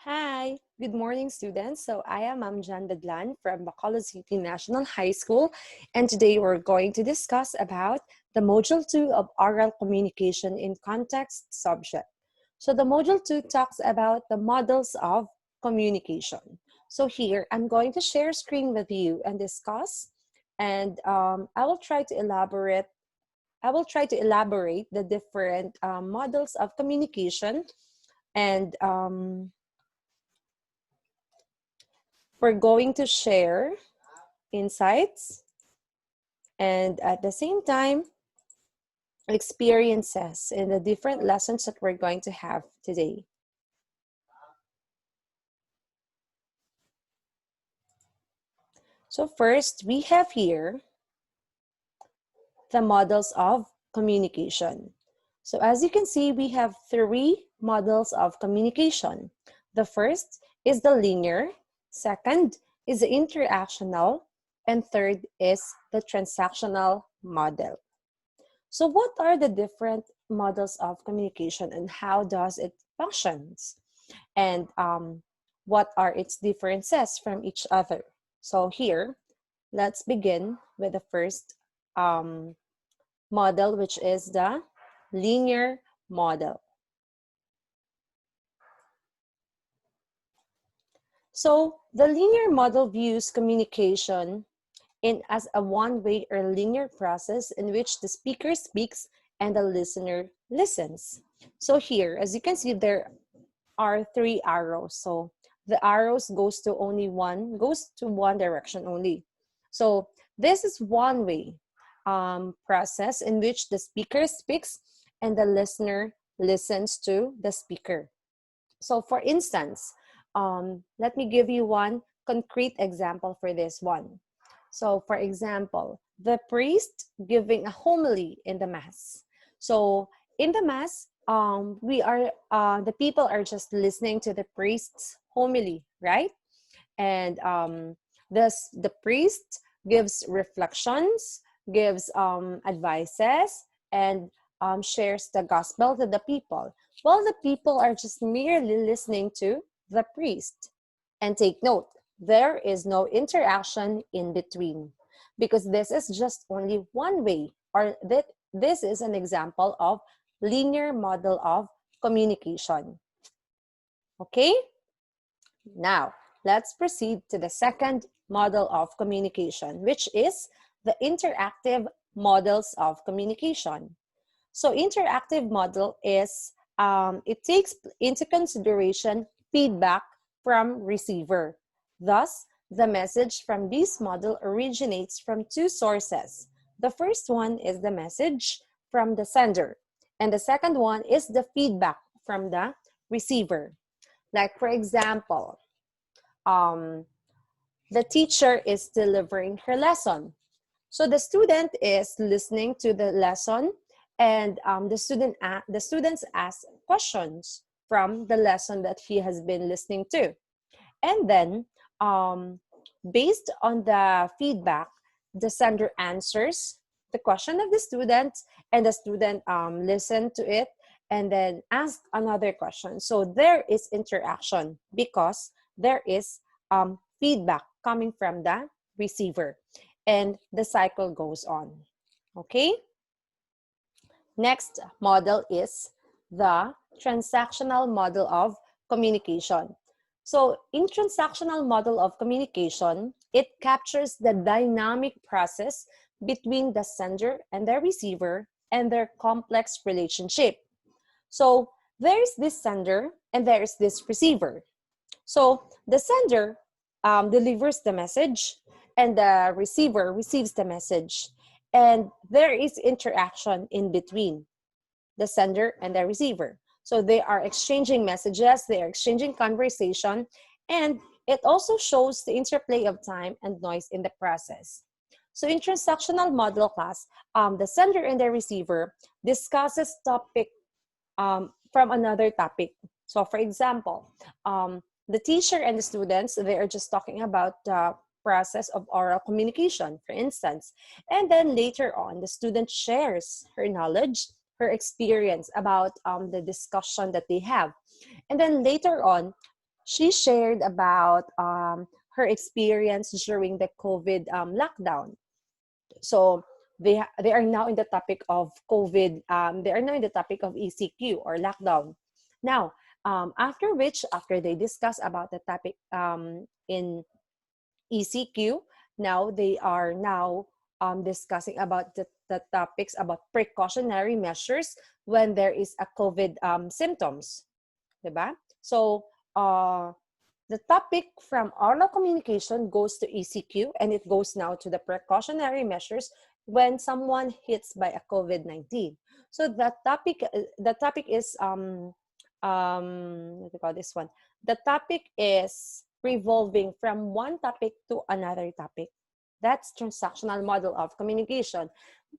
Hi, good morning, students. So I am Jan Daglan from Bacolod City National High School, and today we're going to discuss about the Module 2 of Oral Communication in Context subject. So the Module 2 talks about the models of communication. So here, I'm going to share screen with you and discuss, and I will try to elaborate the different models of communication and we're going to share insights and at the same time experiences in the different lessons that we're going to have today. So first, we have here the models of communication. So as you can see, we have three models of communication. The first is the linear, second is the interactional, and third is the transactional model. So what are the different models of communication and how does it functions? And what are its differences from each other? So here, let's begin with the first model, which is the linear model. So the linear model views communication as a one-way or linear process in which the speaker speaks and the listener listens. So here, as you can see, there are three arrows. So the arrows goes to one direction only. So this is one way process in which the speaker speaks and the listener listens to the speaker. So for instance, let me give you one concrete example for this one. So for example, the priest giving a homily in the mass. So in the mass, the people are just listening to the priest's homily, right? And the priest gives reflections, gives advices, and shares the gospel to the people. Well, the people are just merely listening to the priest. And take note, there is no interaction in between because this is just only one way, or that this is an example of linear model of communication. Okay? Now, let's proceed to the second model of communication, which is the interactive models of communication. So interactive model is, it takes into consideration feedback from receiver. Thus, the message from this model originates from two sources. The first one is the message from the sender, and the second one is the feedback from the receiver. Like for example, um, the teacher is delivering her lesson. So the student is listening to the lesson, and the students ask questions from the lesson that he has been listening to, and then based on the feedback, the sender answers the question of the student, and the student listen to it and then ask another question. So there is interaction because there is feedback coming from the receiver, and the cycle goes on. Okay? Next model is the transactional model of communication. So in transactional model of communication, it captures the dynamic process between the sender and the receiver and their complex relationship. So there's this sender and there's this receiver. So the sender delivers the message and the receiver receives the message. And there is interaction in between the sender and the receiver. So they are exchanging messages, they are exchanging conversation, and it also shows the interplay of time and noise in the process. So in transactional model class, the sender and the receiver discusses topic from another topic. So for example, the teacher and the students, they are just talking about the process of oral communication, for instance. And then later on, the student shares her knowledge, her experience about the discussion that they have. And then later on, She shared about her experience during the COVID lockdown. So they are now in the topic of COVID. They are now in the topic of ECQ or lockdown. Now, after they discuss about the topic in ECQ, now they are now discussing about the topics about precautionary measures when there is a COVID symptoms. Diba? So, the topic from oral communication goes to ECQ, and it goes now to the precautionary measures when someone hits by a COVID-19. So the topic is what do you call this one? The topic is revolving from one topic to another topic. That's transactional model of communication.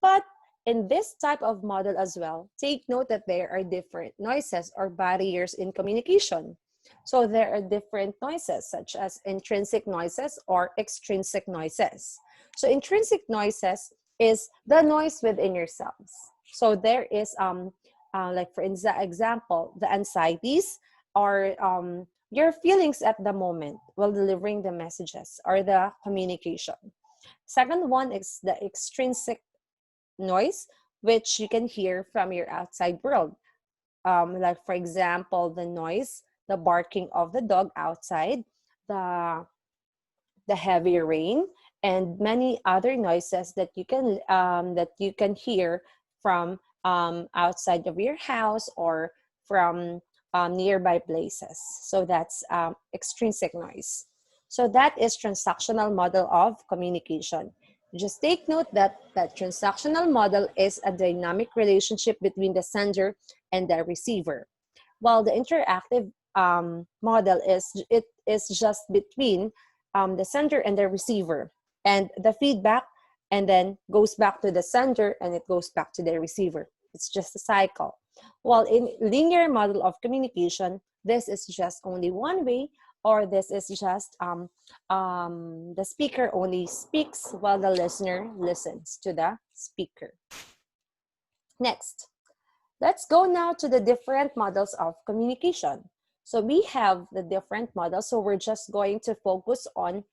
But in this type of model as well, take note that there are different noises or barriers in communication. So there are different noises such as intrinsic noises or extrinsic noises. So intrinsic noises is the noise within yourselves. So there is like for example, the anxieties or your feelings at the moment while delivering the messages or the communication. Second one is the extrinsic noise, which you can hear from your outside world. Like for example, the noise, the barking of the dog outside, the heavy rain, and many other noises that you can hear from outside of your house or from nearby places. So that's extrinsic noise. So that is transactional model of communication. Just take note that that transactional model is a dynamic relationship between the sender and the receiver, while the interactive model is just between the sender and the receiver, and the feedback and then goes back to the sender and it goes back to the receiver. It's just a cycle. While in linear model of communication, this is just only one way, or this is just the speaker only speaks while the listener listens to the speaker. Next, let's go now to the different models of communication. So we have the different models, so we're just going to focus on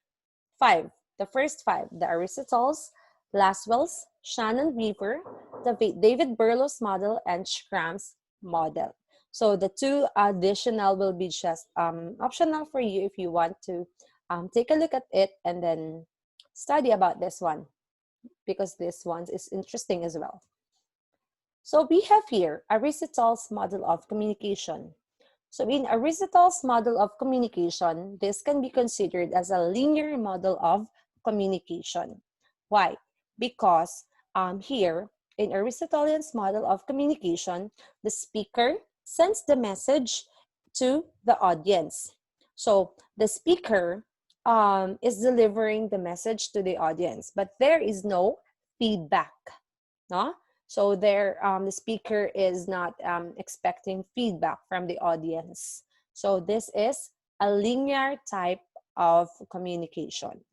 five. The first five, the Aristotle's, Laswell's, Shannon-Weaver, the David Berlow's model, and Schramm's model. So the two additional will be just optional for you if you want to take a look at it and then study about this one, because this one is interesting as well. So we have here Aristotle's model of communication. So in Aristotle's model of communication, this can be considered as a linear model of communication. Why? Because here in Aristotelian's model of communication, the speaker sends the message to the audience. So the speaker is delivering the message to the audience, but there is no feedback. No? So there, the speaker is not expecting feedback from the audience. So this is a linear type of communication.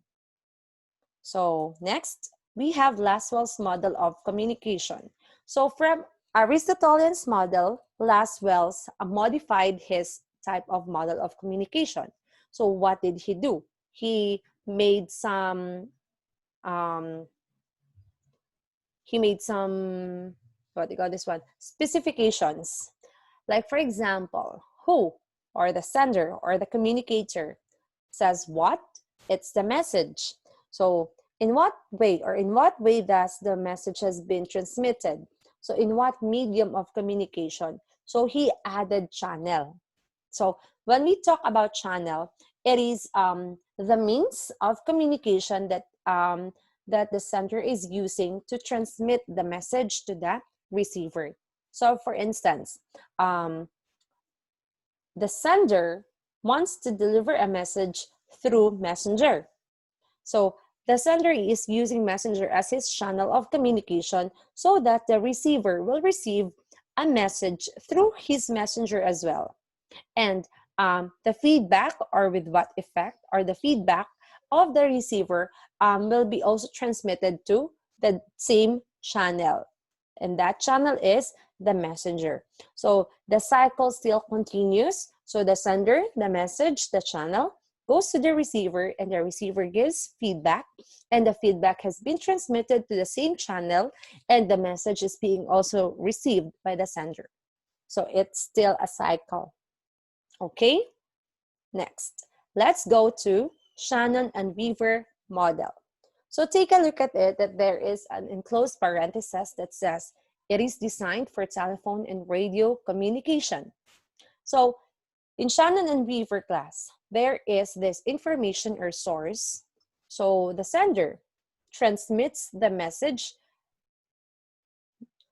So next, we have Laswell's model of communication. So from Aristotelian's model, Laswell's modified his type of model of communication. So what did he do? He made some what do you call this one? Specifications. Like for example, who or the sender or the communicator says what? It's the message. So in what way does the message has been transmitted? So in what medium of communication? So he added channel. So when we talk about channel, it is the means of communication that that the sender is using to transmit the message to the receiver. So for instance, the sender wants to deliver a message through messenger. So the sender is using messenger as his channel of communication so that the receiver will receive a message through his messenger as well. And the feedback, or with what effect, or the feedback of the receiver will be also transmitted to the same channel. And that channel is the messenger. So the cycle still continues. So the sender, the message, the channel goes to the receiver, and the receiver gives feedback, and the feedback has been transmitted to the same channel, and the message is being also received by the sender. So it's still a cycle. Okay, next, let's go to Shannon and Weaver model. So take a look at it, that there is an enclosed parenthesis that says it is designed for telephone and radio communication. So in Shannon and Weaver class, there is this information or source. So the sender transmits the message.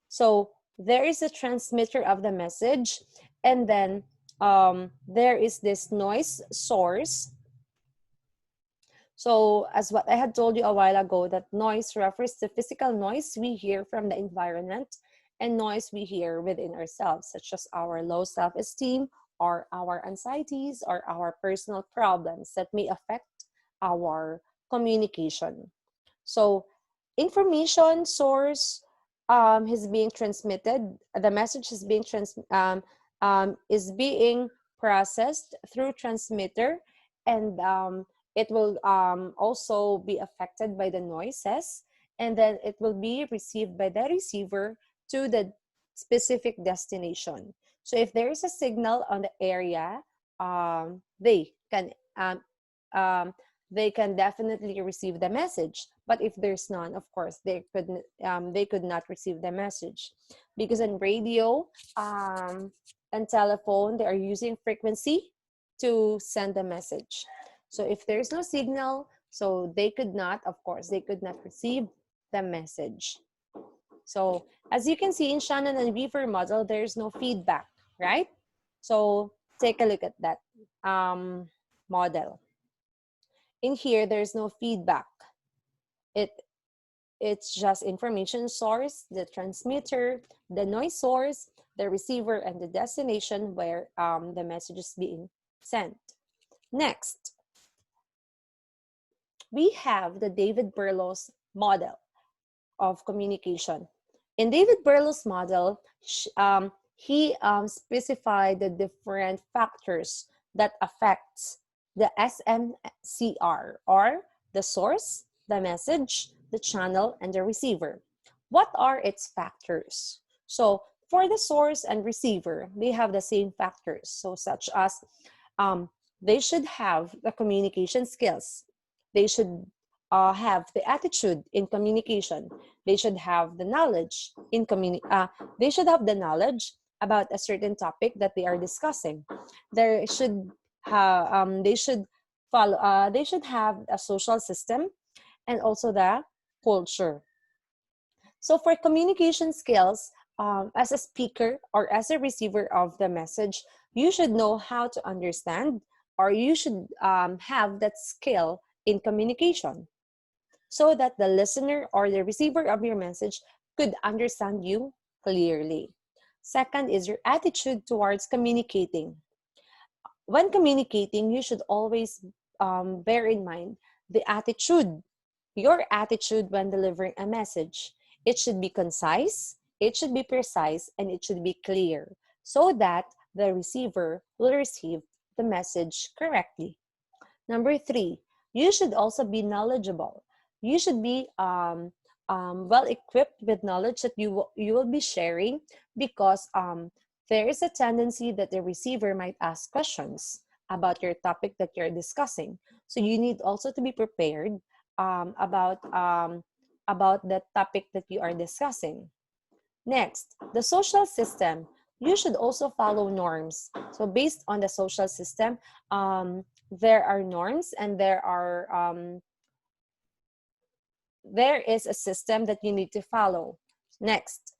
So there is a transmitter of the message, and then there is this noise source. So as what I had told you a while ago, that noise refers to physical noise we hear from the environment and noise we hear within ourselves, such as our low self-esteem or our anxieties or our personal problems that may affect our communication. So information source is being transmitted, the message is being processed through transmitter, and it will also be affected by the noises, and then it will be received by the receiver to the specific destination. So if there is a signal on the area, they can definitely receive the message. But if there's none, of course, they could not receive the message, because in radio and telephone, they are using frequency to send the message. So if there's no signal, so they could not, of course, they could not receive the message. So as you can see in Shannon and Weaver model, there's no feedback, right? So take a look at that model. In here, there's no feedback. It's just information source, the transmitter, the noise source, the receiver, and the destination where the message is being sent. Next, we have the David Berlow's model of communication. In David Berlow's model, he specified the different factors that affects the SMCR, or the source, the message, the channel, and the receiver. What are its factors? So for the source and receiver, they have the same factors. So such as they should have the communication skills. They should have the attitude in communication. They should have the knowledge in they should have the knowledge about a certain topic that they are discussing. They should they should follow. They should have a social system, and also the culture. So for communication skills, as a speaker or as a receiver of the message, you should know how to understand, or you should have that skill in communication, so that the listener or the receiver of your message could understand you clearly. Second is your attitude towards communicating. When communicating, you should always bear in mind the attitude, your attitude when delivering a message. It should be concise, it should be precise, and it should be clear, so that the receiver will receive the message correctly. Number 3, you should also be knowledgeable. You should be well equipped with knowledge that you will be sharing, because there is a tendency that the receiver might ask questions about your topic that you're discussing. So you need also to be prepared about the topic that you are discussing. Next, the social system. You should also follow norms. So based on the social system, there are norms, and there is a system that you need to follow. Next,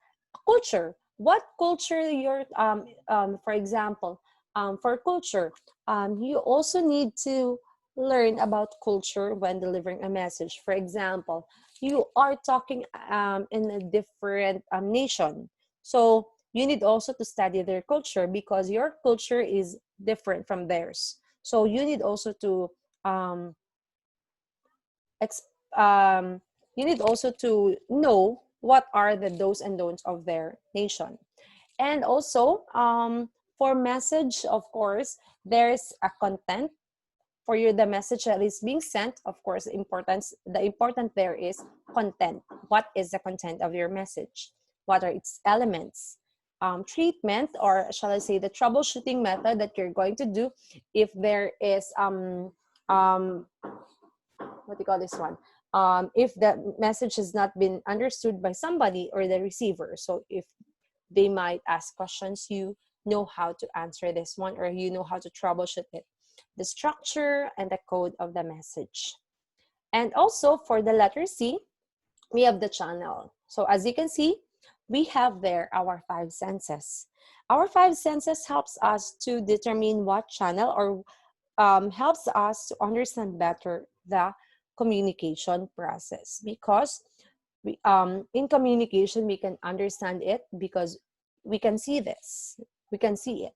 culture. What culture you're, for example, for culture, you also need to learn about culture when delivering a message. For example, you are talking in a different nation. So you need also to study their culture, because your culture is different from theirs. So you need also to you need also to know what are the do's and don'ts of their nation. And also, For message, of course, there's a content. For you, the message that is being sent, of course, the important there is content. What is the content of your message? What are its elements? Treatment, or shall I say the troubleshooting method that you're going to do if there is what do you call this one? If the message has not been understood by somebody or the receiver. So if they might ask questions, you know how to answer this one, or you know how to troubleshoot it. The structure and the code of the message. And also for the letter C, we have the channel. So as you can see, we have there our 5 senses. Our 5 senses helps us to determine what channel, or helps us to understand better the communication process, because in communication we can understand it because we can see this, we can see it,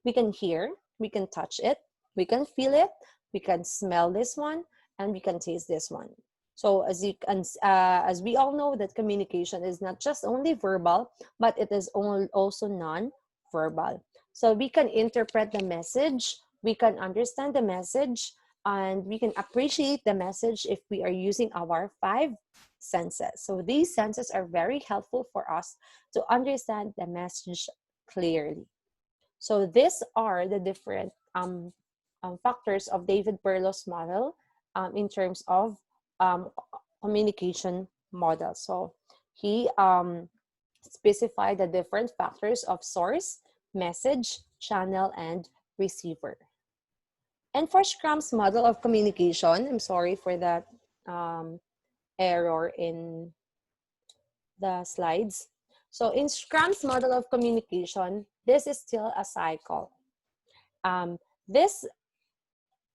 we can hear, we can touch it, we can feel it, we can smell this one, and we can taste this one. So as we all know, that communication is not just only verbal, but it is also non-verbal. So we can interpret the message, we can understand the message, and we can appreciate the message if we are using our 5 senses. So these senses are very helpful for us to understand the message clearly. So these are the different factors of David Perlow's model in terms of communication model. So he specified the different factors of source, message, channel, and receiver. And for Scrum's model of communication, I'm sorry for that error in the slides. So in Scrum's model of communication, this is still a cycle. This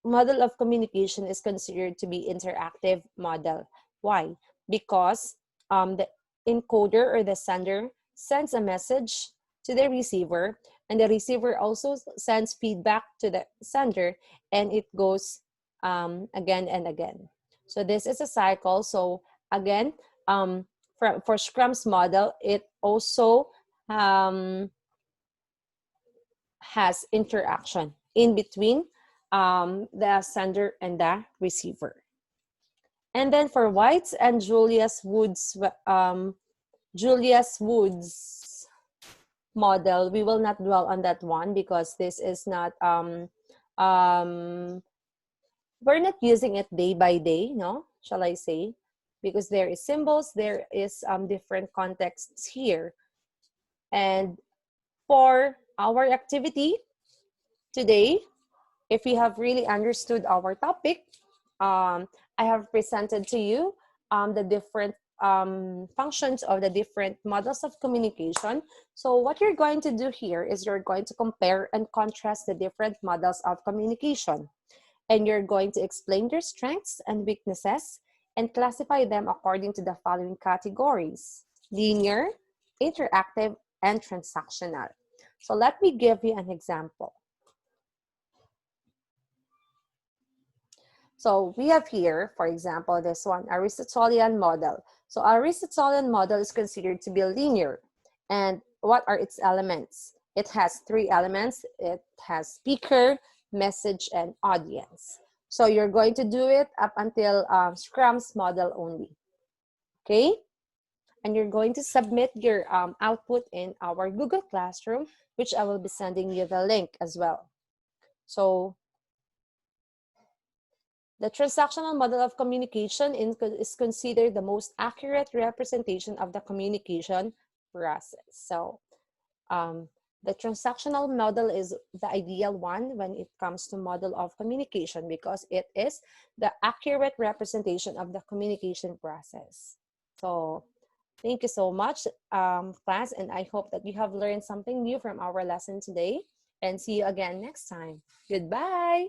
model of communication is considered to be interactive model. Why? Because the encoder or the sender sends a message to the receiver, and the receiver also sends feedback to the sender, and it goes again and again. So this is a cycle. So again, for Scrum's model, it also has interaction in between the sender and the receiver. And then for White's and Julius Wood's model, we will not dwell on that one because this is not we're not using it day by day, no, shall I say, because there is symbols, there is different contexts here. And for our activity today, if you have really understood our topic, I have presented to you the different functions of the different models of communication. So what you're going to do here is you're going to compare and contrast the different models of communication. And you're going to explain their strengths and weaknesses and classify them according to the following categories: linear, interactive, and transactional. So let me give you an example. So we have here, for example, this one, Aristotelian model. So Aristotelian model is considered to be linear. And what are its elements? It has 3 elements. It has speaker, message, and audience. So you're going to do it up until Scrum's model only. Okay? And you're going to submit your output in our Google Classroom, which I will be sending you the link as well. So the transactional model of communication is considered the most accurate representation of the communication process. So the transactional model is the ideal one when it comes to model of communication because it is the accurate representation of the communication process. So thank you so much, class, and I hope that you have learned something new from our lesson today. And see you again next time. Goodbye.